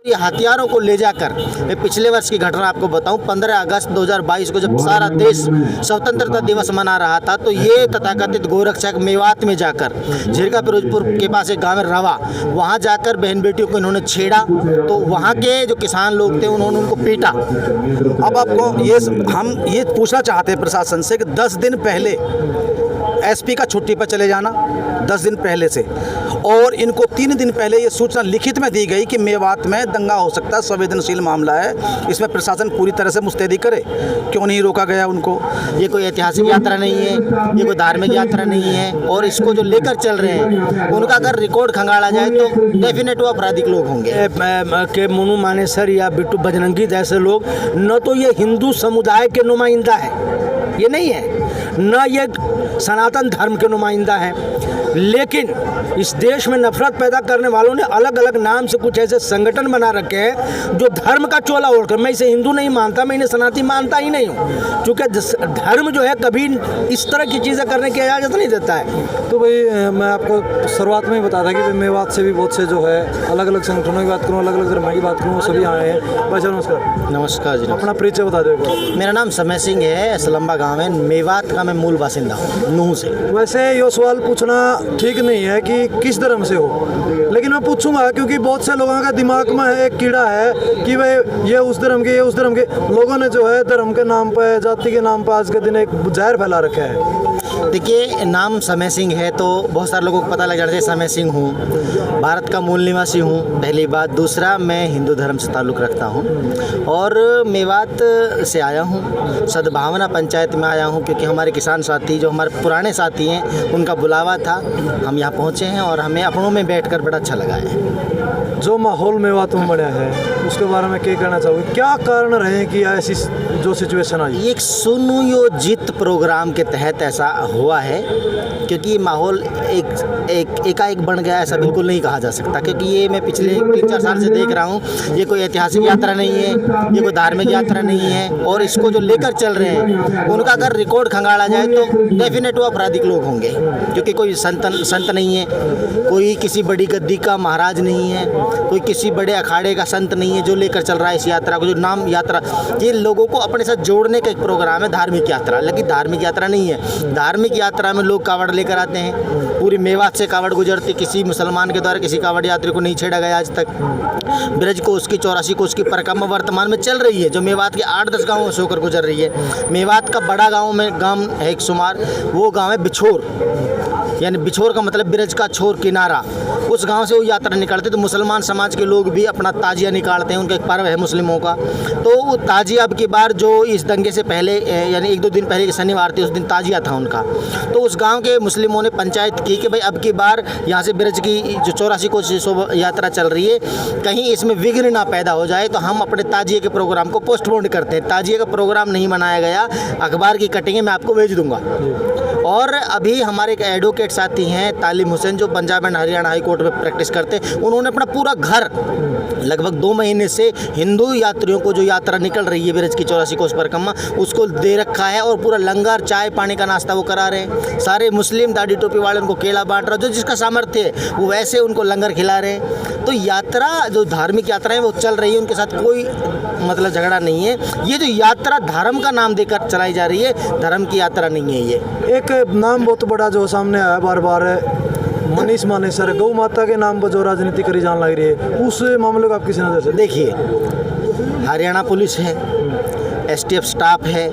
ये हथियारों को ले जाकर, मैं पिछले वर्ष की घटना आपको बताऊं, 15 अगस्त 2022 को जब सारा देश स्वतंत्रता दिवस मना रहा था, तो ये तथाकथित गोरक्षक मेवात में जाकर, झिरका फिरोजपुर के पास एक गांव है रवा, वहां जाकर बहन बेटियों को इन्होंने छेड़ा, तो वहां के जो किसान लोग थे उन्होंने उनको पीटा। अब आपको हम ये पूछना चाहते हैं प्रशासन से कि 10 दिन पहले एसपी का छुट्टी पर चले जाना, 10 दिन पहले से, और इनको 3 दिन पहले ये सूचना लिखित में दी गई कि मेवात में दंगा हो सकता है, संवेदनशील मामला है, इसमें प्रशासन पूरी तरह से मुस्तैदी करे, क्यों नहीं रोका गया उनको? ये कोई ऐतिहासिक यात्रा नहीं है, ये कोई धार्मिक यात्रा नहीं है, और इसको जो लेकर चल रहे हैं उनका अगर रिकॉर्ड खंगाला जाए तो डेफिनेट वो आपराधिक लोग होंगे। के मोनू मानेसर या बिट्टू बजरंगी जैसे लोग न तो ये हिंदू समुदाय के नुमाइंदा है, ये नहीं है, न ये सनातन धर्म के नुमाइंदा हैं, लेकिन इस देश में नफरत पैदा करने वालों ने अलग अलग नाम से कुछ ऐसे संगठन बना रखे हैं जो धर्म का चोला ओढ़कर, मैं इसे हिंदू नहीं मानता, मैं इन्हें सनातनी मानता ही नहीं हूँ, क्योंकि धर्म जो है कभी इस तरह की चीज़ें करने की इजाज़त नहीं देता है। तो भाई मैं आपको शुरुआत में ही बता था कि मेवात से भी बहुत से जो है अलग अलग संगठनों की बात करूँ, अलग अलग धर्म की बात करूँ, सभी आए हैं। भाई साहब नमस्कार। नमस्कार जी। अपना परिचय बता दो। मेरा नाम समय सिंह है, असलम्बा गाँव है, मेवात का मैं मूल बासिंदा हूँ, नूह से। वैसे ये सवाल पूछना ठीक नहीं है कि किस धर्म से हो, लेकिन मैं पूछूंगा क्योंकि बहुत से लोगों का दिमाग में एक कीड़ा है कि भाई ये उस धर्म के, ये उस धर्म के। लोगों ने जो है धर्म के नाम पर, जाति के नाम पर आज के दिन एक जहर फैला रखा है। देखिए, नाम समय सिंह है तो बहुत सारे लोगों को पता लग जाता है समय सिंह हूँ, भारत का मूल निवासी हूँ, पहली बात। दूसरा, मैं हिंदू धर्म से ताल्लुक़ रखता हूँ और मेवात से आया हूँ, सद्भावना पंचायत में आया हूँ, क्योंकि हमारे किसान साथी जो हमारे पुराने साथी हैं उनका बुलावा था, हम यहाँ पहुँचे हैं और हमें अपनों में बैठकर बड़ा अच्छा लगा है। जो माहौल मेवात में बढ़ा है उसके बारे में क्या कहना चाहोगे? क्या कारण रहे कि ऐसी जो सिचुएशन आई? एक सुनियोजित प्रोग्राम के तहत ऐसा हुआ है, क्योंकि माहौल एकाएक बन गया ऐसा बिल्कुल नहीं कहा जा सकता, क्योंकि ये मैं पिछले 3-4 साल से देख रहा हूँ, ये कोई ऐतिहासिक यात्रा नहीं है, ये कोई धार्मिक यात्रा नहीं है, और इसको जो लेकर चल रहे हैं उनका अगर रिकॉर्ड खंगाला जाए तो डेफिनेट वो आपराधिक लोग होंगे, क्योंकि कोई संत नहीं है, कोई किसी बड़ी गद्दी का महाराज नहीं है, कोई किसी बड़े अखाड़े का संत नहीं है जो लेकर चल रहा है इस यात्रा को, जो नाम यात्रा, ये लोगों को अपने साथ जोड़ने का एक प्रोग्राम है धार्मिक यात्रा, लेकिन धार्मिक यात्रा नहीं है। धार्मिक यात्रा में लोग कावड़ लेकर आते हैं, पूरी मेवात से कावड़ गुजरती, किसी मुसलमान के द्वारा किसी कावड़ यात्री को नहीं छेड़ा गया आज तक। ब्रज कोष की 84 कोष की परिक्रमा वर्तमान में चल रही है, जो मेवात के 8-10 गाँवों से होकर गुजर रही है। मेवात का बड़ा गाँव है एक शुमार, वो गाँव है बिछोर, यानी बिछोर का मतलब ब्रज का छोर किनारा, उस गांव से वो यात्रा निकलते, तो मुसलमान समाज के लोग भी अपना ताजिया निकालते हैं, उनका एक पर्व है मुस्लिमों का। तो वो ताजिया अब की बार जो इस दंगे से पहले यानी 1-2 दिन पहले की शनिवार थी, उस दिन ताजिया था उनका, तो उस गांव के मुस्लिमों ने पंचायत की कि भाई अब की बार यहाँ से ब्रज की जो 84 कोष शोभा यात्रा चल रही है, कहीं इसमें विघ्न ना पैदा हो जाए, तो हम अपने ताजिए के प्रोग्राम को पोस्टपोन करते हैं। ताजिए का प्रोग्राम नहीं मनाया गया, अखबार की कटिंग मैं आपको भेज दूँगा। और अभी हमारे एक एडवोकेट साथी हैं तालिम हुसैन, जो Punjab and Haryana high court में प्रैक्टिस करते हैं, उन्होंने अपना पूरा घर लगभग 2 महीने से हिंदू यात्रियों को जो यात्रा निकल रही है ब्रज की 84 कोष परिक्रमा, उसको दे रखा है, और पूरा लंगर, चाय पानी का नाश्ता वो करा रहे हैं। सारे मुस्लिम दाढ़ी टोपी वाले उनको केला बांट रहे, जो जिसका सामर्थ्य है वो वैसे उनको लंगर खिला रहे हैं। तो यात्रा, जो धार्मिक यात्राएं वो चल रही है, उनके साथ कोई मतलब झगड़ा नहीं है। ये जो यात्रा धर्म का नाम देकर चलाई जा रही है, धर्म की यात्रा नहीं है। ये एक नाम बहुत बड़ा जो सामने आया बार बार, मनीष मानेसर, गौ माता के नाम पर जो राजनीति करी जाने लग रही है, उस मामले को आप किस नजर से? देखिए, हरियाणा पुलिस है, STF स्टाफ है,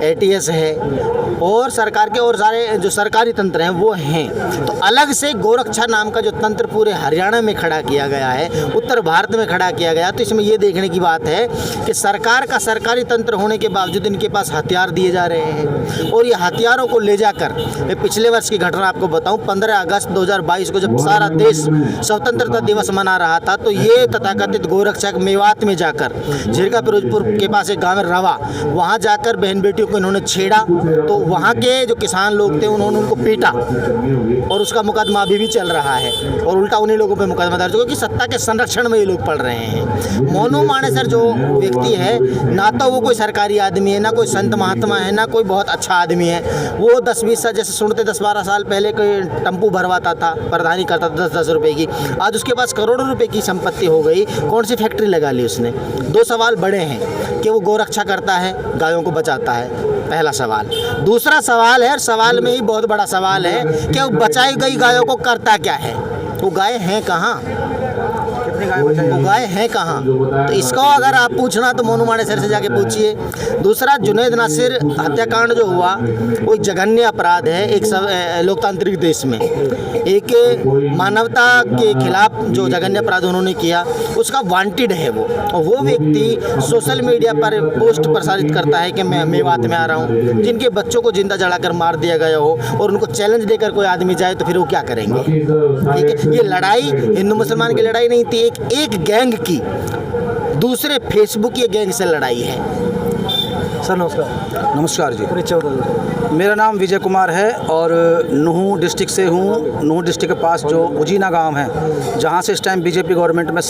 ATS है, और सरकार के और सारे जो सरकारी तंत्र हैं वो हैं। तो अलग से गोरक्षा नाम का जो तंत्र पूरे हरियाणा में खड़ा किया गया है, उत्तर भारत में खड़ा किया गया, तो इसमें ये देखने की बात है कि सरकार का सरकारी तंत्र होने के बावजूद इनके पास हथियार दिए जा रहे हैं, और ये हथियारों को ले जाकर, मैं पिछले वर्ष की घटना आपको बताऊं, 15 अगस्त 2022 को जब सारा देश स्वतंत्रता दिवस मना रहा था, तो ये तथाकथित गोरक्षक मेवात में जाकर, झिरका फिरोजपुर के पास एक गाँव है रवा, वहाँ जाकर बहन बेटियों को इन्होंने छेड़ा, तो वहाँ के जो किसान लोग थे उन्होंने उनको पीटा और उसका मुकदमा अभी भी चल रहा है और उल्टा उन्हीं लोगों पे मुकदमा दर्ज हुआ कि सत्ता के संरक्षण में ये लोग पड़ रहे हैं। मोनू मानेसर जो व्यक्ति है ना तो वो कोई सरकारी आदमी है, ना कोई संत महात्मा है, ना कोई बहुत अच्छा आदमी है। वो 10-20 साल जैसे सुनते 10-12 साल पहले कोई टम्पू भरवाता था, प्रधानी करता था 10-10 रुपए की, आज उसके पास करोड़ों रुपए की संपत्ति हो गई। कौन सी फैक्ट्री लगा ली उसने? 2 सवाल बड़े हैं कि वो गोरक्षा करता है, गायों को बचाता है, पहला सवाल। दूसरा सवाल है, सवाल में ही बहुत बड़ा सवाल है कि वो बचाई गई गायों को करता क्या है? वो गाय हैं कहाँ? वो गाय हैं कहाँ? तो इसको अगर आप पूछना तो मोनू मानेसर से जाके पूछिए। दूसरा, जुनैद नासिर हत्याकांड जो हुआ वो एक जघन्य अपराध है एक लोकतांत्रिक देश में। एक मानवता के खिलाफ जो जघन्य अपराध उन्होंने किया उसका वांटेड है वो। और वो व्यक्ति सोशल मीडिया पर पोस्ट प्रसारित करता है कि मैं मेवात में आ रहा हूँ, जिनके बच्चों को जिंदा जलाकर मार दिया गया हो और उनको चैलेंज देकर कोई आदमी जाए तो फिर वो क्या करेंगे? ठीक है, ये लड़ाई हिंदू मुसलमान की लड़ाई नहीं थी, एक गैंग की दूसरे फेसबुक ये गैंग से लड़ाई है। सर नमस्कार। नमस्कार जी, परिचय बता दीजिए। मेरा नाम विजय कुमार है और नूह डिस्ट्रिक्ट से हूँ। नूह डिस्ट्रिक्ट के पास जो उजीना गांव है, जहाँ से इस टाइम बीजेपी गवर्नमेंट में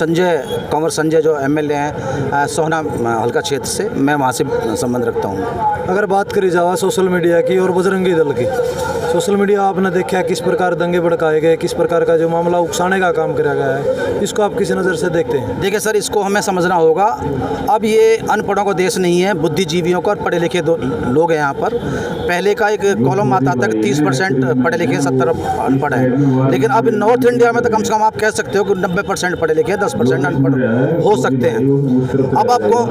कंवर संजय जो एमएलए हैं सोहना हल्का क्षेत्र से, मैं वहाँ से संबंध रखता हूँ। अगर बात करी जाए सोशल मीडिया की और बजरंगी दल की, सोशल मीडिया आपने देखा किस प्रकार दंगे भड़काए गए, किस प्रकार का जो मामला उकसाने का काम किया गया है, इसको आप किसी नज़र से देखते हैं? देखिए सर, इसको हमें समझना होगा। अब ये अनपढ़ों का देश नहीं है, बुद्धिजीवियों का और पढ़े लिखे लोग हैं यहाँ पर। पहले का एक कॉलम आता था कि 30% पढ़े लिखे 70 अनपढ़ है, लेकिन अब नॉर्थ इंडिया में तो कम से कम आप कह सकते हो कि 90% पढ़े लिखे 10% अनपढ़ हो सकते हैं। अब आपको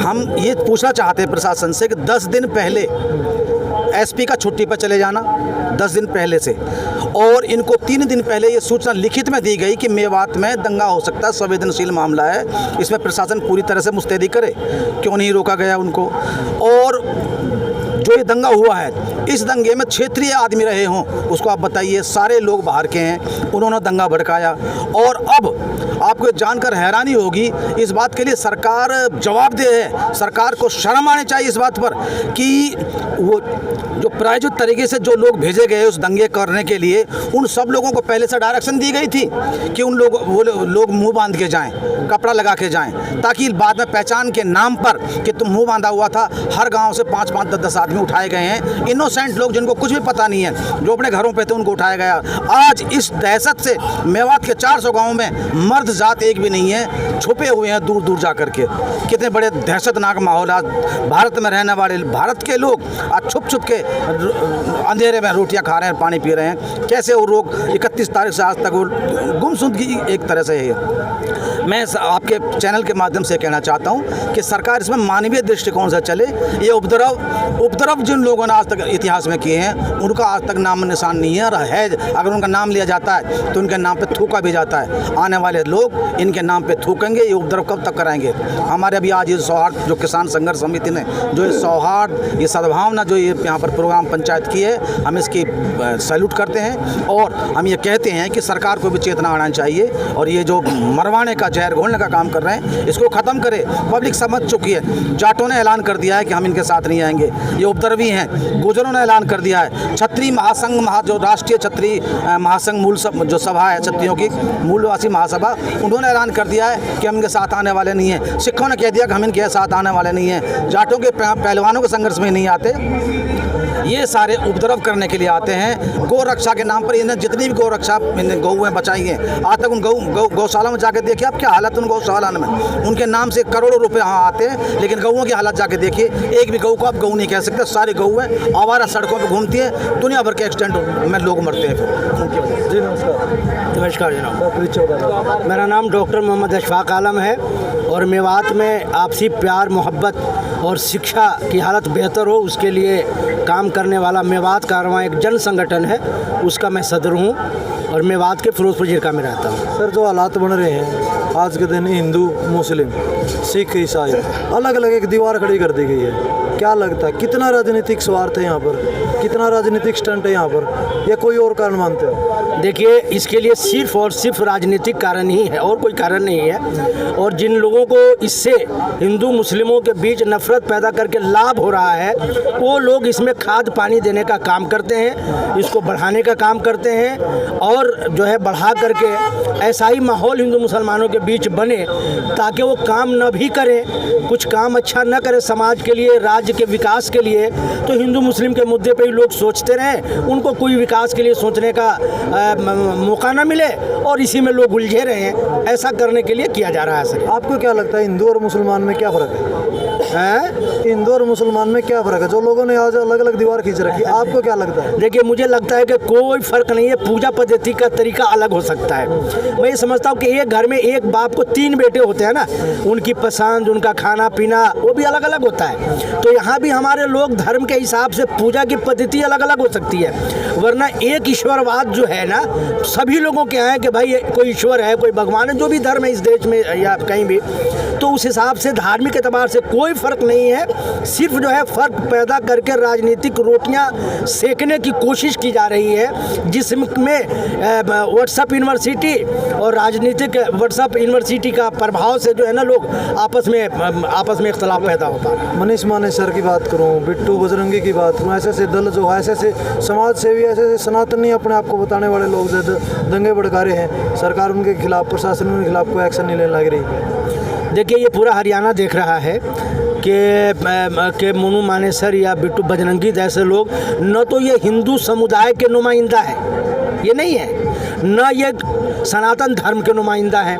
हम ये पूछना चाहते हैं प्रशासन से कि 10 दिन पहले एसपी का छुट्टी पर चले जाना, 10 दिन पहले से, और इनको 3 दिन पहले ये सूचना लिखित में दी गई कि मेवात में दंगा हो सकता है, संवेदनशील मामला है, इसमें प्रशासन पूरी तरह से मुस्तैदी करे। क्यों नहीं रोका गया उनको? और जो ये दंगा हुआ है, इस दंगे में क्षेत्रीय आदमी रहे हों उसको आप बताइए। सारे लोग बाहर के हैं, उन्होंने दंगा भड़काया। और अब आपको जानकर हैरानी होगी, इस बात के लिए सरकार जवाबदेह है। सरकार को शर्म आनी चाहिए इस बात पर कि वो जो प्रायोजित तरीके से जो लोग भेजे गए उस दंगे करने के लिए, उन सब लोगों को पहले से डायरेक्शन दी गई थी कि वो लोग मुंह बांध के जाएं, कपड़ा लगा के जाएं, ताकि बाद में पहचान के नाम पर कि तुम मुंह बांधा हुआ था, हर गांव से 5-5, 10-10 आदमी उठाए गए हैं। इनोसेंट लोग जिनको कुछ भी पता नहीं है, जो अपने घरों पे थे, उनको उठाया गया। आज इस दहशत से मेवात के 400 गाँव में मर्द जात एक भी नहीं है, छुपे हुए हैं दूर दूर जा करके। कितने बड़े दहशतनाक माहौल। आज भारत में रहने वाले भारत के लोग आज छुप छुप के अंधेरे में रोटियां खा रहे हैं, पानी पी रहे हैं। कैसे वो लोग 31 तारीख से आज तक वो गुमशुदगी एक तरह से है। मैं आपके चैनल के माध्यम से कहना चाहता हूं कि सरकार इसमें मानवीय दृष्टिकोण से चले। ये उपद्रव जिन लोगों ने आज तक इतिहास में किए हैं, उनका आज तक नाम निशान नहीं है। और है, अगर उनका नाम लिया जाता है तो उनके नाम पे थूका भी जाता है। आने वाले लोग इनके नाम पे थूकेंगे। ये उपद्रव कब तक कराएंगे? हमारे अभी आज ये सौहार्द जो किसान संघर्ष समिति ने जो ये सौहार्द, ये सद्भावना जो ये यहाँ पर प्रोग्राम पंचायत की है, हम इसकी सैल्यूट करते हैं। और हम ये कहते हैं कि सरकार को भी चेतना आना चाहिए और ये जो मरवाने का, जहर घोलने का काम कर रहे हैं, इसको ख़त्म करे। पब्लिक समझ चुकी है। जाटों ने ऐलान कर दिया है कि हम इनके साथ नहीं आएंगे, ये उपद्रवी हैं। गुजरों ने ऐलान कर दिया है। क्षत्रिय महासंघ जो राष्ट्रीय क्षत्रिय महासंघ मूल जो सभा है क्षत्रियों की मूलवासी महासभा, उन्होंने ऐलान कर दिया है कि हम इनके साथ आने वाले नहीं हैं। सिखों ने कह दिया कि हम इनके साथ आने वाले नहीं हैं। जाटों के पहलवानों के संघर्ष में नहीं आते, ये सारे उपद्रव करने के लिए आते हैं। गौ रक्षा के नाम पर इन्हें जितनी भी गौ रक्षा गौएँ बचाई हैं, आज तक उन गौशाला में जाकर देखिए आप क्या हालत उन गौशाला में। उनके नाम से करोड़ों रुपए यहाँ आते हैं, लेकिन गौओं की हालत जाके देखिए। एक भी गौ को आप गौ नहीं कह सकते। सारी गौएँ आवारा सड़कों पर घूमती हैं, दुनिया भर के एक्सीडेंट में लोग मरते हैं फिर। जी नमस्कार। नमस्कार जनाब, परिचय। मेरा नाम डॉक्टर मोहम्मद अशफाक आलम है और मेवात में आपसी प्यार, मोहब्बत और शिक्षा की हालत बेहतर हो उसके लिए काम करने वाला मेवात कारवां एक जन संगठन है, उसका मैं सदर हूँ और मेवात के फिरोजपुर जिला में रहता हूँ। सर, जो हालात बन रहे हैं आज के दिन, हिंदू मुस्लिम सिख ईसाई अलग अलग एक दीवार खड़ी कर दी गई है, क्या लगता है कितना राजनीतिक स्वार्थ है यहाँ पर? कितना राजनीतिक स्टंट है यहाँ पर, या कोई और कारण मानते हो? देखिए, इसके लिए सिर्फ और सिर्फ राजनीतिक कारण ही है और कोई कारण नहीं है। और जिन लोगों को इससे हिंदू मुस्लिमों के बीच नफरत पैदा करके लाभ हो रहा है, वो लोग इसमें खाद पानी देने का काम करते हैं, इसको बढ़ाने का काम करते हैं और जो है बढ़ा करके ऐसा ही माहौल हिंदू मुसलमानों के बीच बने ताकि वो काम न भी करें, कुछ काम अच्छा न करें समाज के लिए, राज्य के विकास के लिए, तो हिंदू मुस्लिम के मुद्दे पे ही लोग सोचते रहें, उनको कोई विकास के लिए सोचने का मौका न मिले और इसी में लोग उलझे रहे हैं। ऐसा करने के लिए किया जा रहा है सर। आपको क्या लगता है हिंदू और मुसलमान में क्या फ़र्क है? हिंदू और मुसलमान में क्या फ़र्क है? जो लोगों ने आज अलग अलग दीवार खींच रखी है, आपको क्या लगता है? देखिए, मुझे लगता है कि कोई फ़र्क नहीं है, पूजा पद्धति का तरीका अलग हो सकता है। मैं ये समझता हूँ कि एक घर में एक बाप को 3 बेटे होते हैं ना, उनकी पसंद, उनका खाना पीना वो भी अलग अलग होता है। तो यहाँ भी हमारे लोग धर्म के हिसाब से पूजा की पद्धति अलग अलग हो सकती है, वरना एक ईश्वरवाद जो है ना, सभी लोगों के यहाँ है कि भाई कोई ईश्वर है, कोई भगवान है, जो भी धर्म है इस देश में या कहीं भी, तो उस हिसाब से धार्मिक एतबार से कोई फ़र्क नहीं है। सिर्फ जो है फ़र्क पैदा करके राजनीतिक रोटियां सेकने की कोशिश की जा रही है, जिसमें व्हाट्सएप यूनिवर्सिटी और राजनीतिक व्हाट्सएप यूनिवर्सिटी का प्रभाव से जो है ना लोग आपस में इख्तलाफ पैदा हो पा रहा है। मनीष मानेसर की बात करूं, बिट्टू बजरंगी की बात करूं, ऐसे ऐसे दल जो है, ऐसे ऐसे समाज सेवी, ऐसे ऐसे सनातनी अपने आप को बताने वाले लोग जो दंगे भड़का रहे हैं, सरकार उनके खिलाफ, प्रशासन उनके खिलाफ कोई एक्शन नहीं लेने लग रही। देखिए, ये पूरा हरियाणा देख रहा है कि मोनू मानेसर या बिट्टू बजरंगी जैसे लोग न तो ये हिंदू समुदाय के नुमाइंदा है, ये नहीं है, न ये सनातन धर्म के नुमाइंदा है,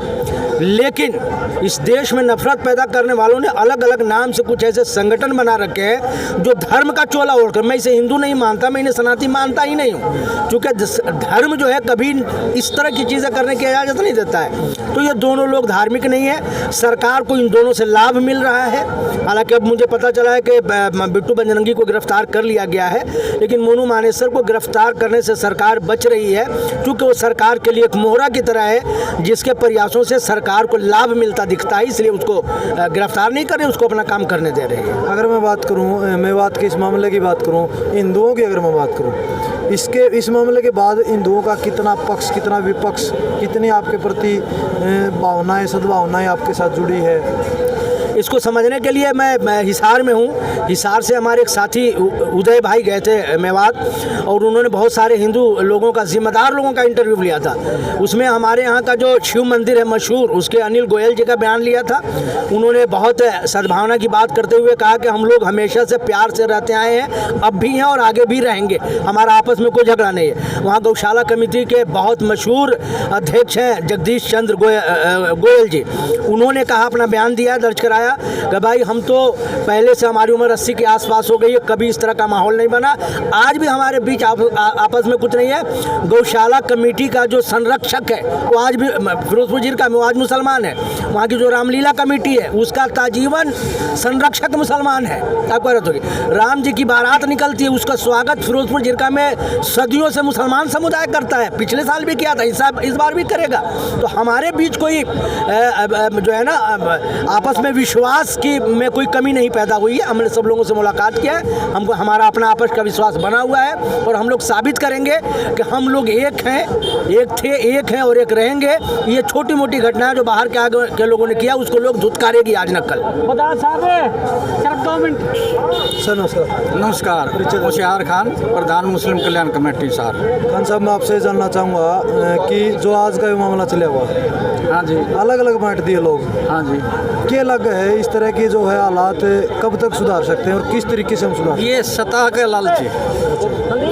लेकिन इस देश में नफरत पैदा करने वालों ने अलग अलग नाम से कुछ ऐसे संगठन बना रखे हैं जो धर्म का चोला ओढ़कर, मैं इसे हिंदू नहीं मानता, मैं इन्हें सनातनी मानता ही नहीं हूँ, क्योंकि धर्म जो है कभी इस तरह की चीज़ें करने की इजाज़त नहीं देता है। तो ये दोनों लोग धार्मिक नहीं है, सरकार को इन दोनों से लाभ मिल रहा है। हालांकि अब मुझे पता चला है कि बिट्टू बजरंगी को गिरफ्तार कर लिया गया है, लेकिन मोनू मानेसर को गिरफ्तार करने से सरकार बच रही है, क्योंकि वो सरकार के लिए एक मोहरा की तरह है जिसके प्रयासों से सरकार को लाभ मिलता दिखता है, इसलिए उसको गिरफ्तार नहीं कर रहे, उसको अपना काम करने दे रहे हैं। अगर मैं बात करूं, मेवात के इस मामले की बात करूं, हिंदुओं की अगर मैं बात करूं, इस मामले के बाद हिंदुओं का कितना पक्ष, कितना विपक्ष, कितनी आपके प्रति भावनाएं, सद्भावनाएं आपके साथ जुड़ी है, इसको समझने के लिए मैं हिसार में हूँ। हिसार से हमारे एक साथी उदय भाई गए थे मेवात, और उन्होंने बहुत सारे हिंदू लोगों का, जिम्मेदार लोगों का इंटरव्यू लिया था। उसमें हमारे यहाँ का जो शिव मंदिर है मशहूर, उसके अनिल गोयल जी का बयान लिया था। उन्होंने बहुत सद्भावना की बात करते हुए कहा कि हम लोग हमेशा से प्यार से रहते आए हैं, अब भी हैं और आगे भी रहेंगे, हमारा आपस में कोई झगड़ा नहीं है। वहाँ गौशाला कमेटी के बहुत मशहूर अध्यक्ष हैं जगदीश चंद्र गोयल जी, उन्होंने कहा, अपना बयान दिया, दर्ज कराया कि भाई हम तो पहले से, हमारी उम्र 80 के आसपास हो गई है, कभी इस तरह का माहौल नहीं बना, आज भी हमारे बीच आपस में कुछ नहीं है। गौशाला कमेटी का जो संरक्षक है वो आज भी फिरोजपुर जिले का, वो आज मुसलमान है। वहाँ की जो रामलीला कमेटी है उसका ताजीवन संरक्षक मुसलमान है। आपको पता होगी, राम जी की बारात निकलती है, उसका स्वागत फिरोजपुर जिले में सदियों से मुसलमान समुदाय करता है, पिछले साल भी किया था, इस बार भी करेगा। तो हमारे बीच कोई जो है ना आपस में विश्वास की में कोई कमी नहीं पैदा हुई है। हमने सब लोगों से मुलाकात किया है, हमको हमारा अपना आपस का विश्वास बना हुआ है, और हम लोग साबित करेंगे कि हम लोग एक हैं, एक हैं और एक रहेंगे। ये छोटी मोटी घटनाएं जो बाहर के आगे के लोगों ने किया, उसको लोग धुतकारेगी आज न कल। सर नमस्कार, होशियार खान, प्रधान मुस्लिम कल्याण कमेटी सर। खान साहब, मैं आपसे जानना चाहूँगा कि जो आज का ये मामला चला हुआ है, हाँ जी, अलग अलग बांट दिए लोग, हाँ जी, क्या लग है इस तरह की जो है हालात कब तक सुधार सकते हैं और किस तरीके से हम सुधार? ये सतह के लालची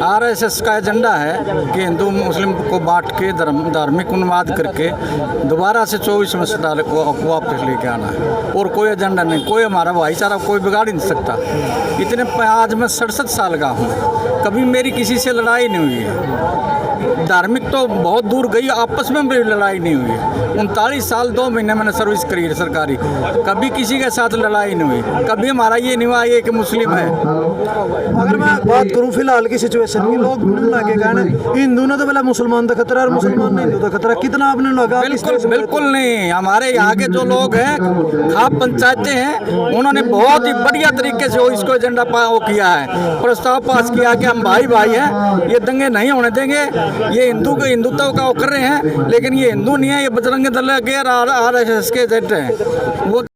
आरएसएस का एजेंडा है कि हिंदू मुस्लिम को बांट के धार्मिक उन्माद करके दोबारा से 24 में सुधार को वापस लेके आना है, और कोई एजेंडा नहीं। कोई हमारा भाईचारा कोई बिगाड़ ही नहीं सकता। इतने आज मैं 67 साल का हूँ, कभी मेरी किसी से लड़ाई नहीं हुई है। धार्मिक तो बहुत दूर गई, आपस में भी लड़ाई नहीं हुई। 39 साल 2 महीने मैंने सर्विस करी है सरकारी, कभी किसी के साथ लड़ाई नहीं हुई। कभी हमारा ये नहीं हुआ ये कि मुस्लिम है अगर मैं बात करूं फिलहाल की सिचुएशन की, लोग लगे कहने हिंदू ने तो पहले मुसलमान का खतरा और मुसलमान ने हिंदू का खतरा, कितना आपने लगा? बिल्कुल बिल्कुल नहीं। हमारे यहाँ के जो लोग हैं, खाप पंचायतें हैं, उन्होंने बहुत ही बढ़िया तरीके से इसको एजेंडा वो किया है, प्रस्ताव पास किया कि हम भाई भाई हैं, ये दंगे नहीं होने देंगे। ये हिंदुत्व का वो कर रहे हैं, लेकिन ये हिंदू नहीं है, ये बजरंग दल के RSS के एजेंट हैं। वो